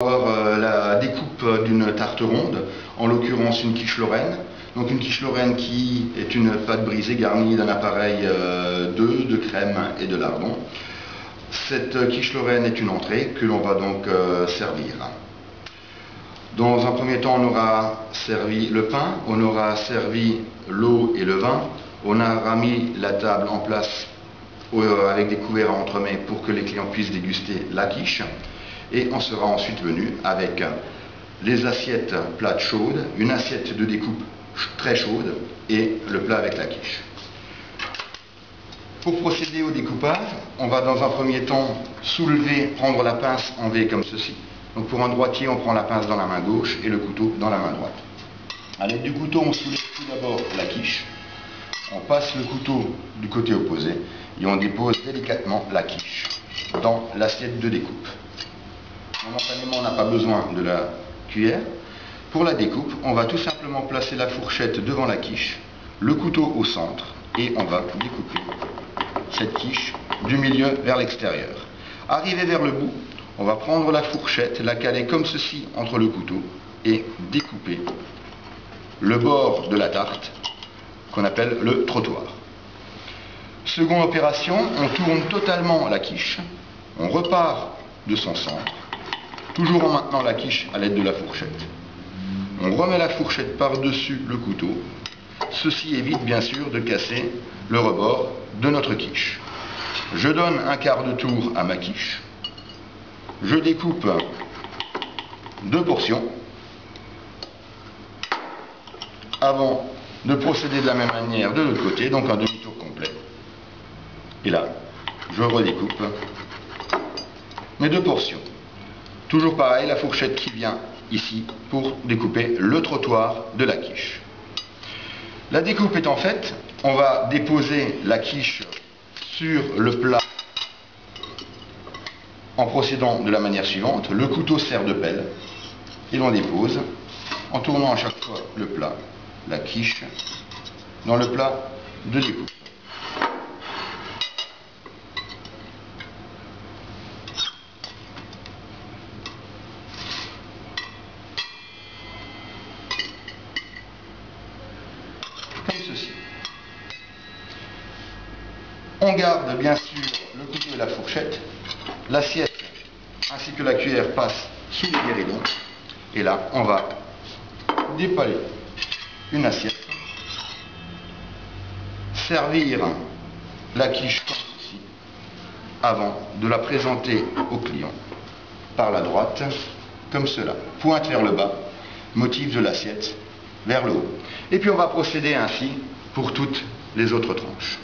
La découpe d'une tarte ronde, en l'occurrence une quiche lorraine. Donc une quiche lorraine qui est une pâte brisée garnie d'un appareil d'œufs, de crème et de lardons. Cette quiche lorraine est une entrée que l'on va donc servir. Dans un premier temps, on aura servi le pain, on aura servi l'eau et le vin, on aura mis la table en place avec des couverts à entremets pour que les clients puissent déguster la quiche. Et on sera ensuite venu avec les assiettes plates chaudes, une assiette de découpe très chaude et le plat avec la quiche. Pour procéder au découpage, on va dans un premier temps prendre la pince en V comme ceci. Donc pour un droitier, on prend la pince dans la main gauche et le couteau dans la main droite. À l'aide du couteau, on soulève tout d'abord la quiche, on passe le couteau du côté opposé et on dépose délicatement la quiche dans l'assiette de découpe. Momentanément, on n'a pas besoin de la cuillère. Pour la découpe, on va tout simplement placer la fourchette devant la quiche, le couteau au centre, et on va découper cette quiche du milieu vers l'extérieur. Arrivé vers le bout, on va prendre la fourchette, la caler comme ceci entre le couteau, et découper le bord de la tarte, qu'on appelle le trottoir. Seconde opération, on tourne totalement la quiche, on repart de son centre, toujours en maintenant la quiche à l'aide de la fourchette. On remet la fourchette par-dessus le couteau. Ceci évite bien sûr de casser le rebord de notre quiche. Je donne un quart de tour à ma quiche. Je découpe 2 portions avant de procéder de la même manière de l'autre côté, donc un demi-tour complet. Et là, je redécoupe mes 2 portions. Toujours pareil, la fourchette qui vient ici pour découper le trottoir de la quiche. La découpe étant faite, on va déposer la quiche sur le plat en procédant de la manière suivante. Le couteau sert de pelle et l'on dépose en tournant à chaque fois le plat, la quiche, dans le plat de découpe. Comme ceci. On garde bien sûr le couteau et la fourchette, l'assiette ainsi que la cuillère passent sous les guéridons, et là on va dépaler une assiette, servir la quiche comme ceci, avant de la présenter au client par la droite, comme cela, pointe vers le bas, motif de l'assiette vers le haut. Et puis on va procéder ainsi pour toutes les autres tranches.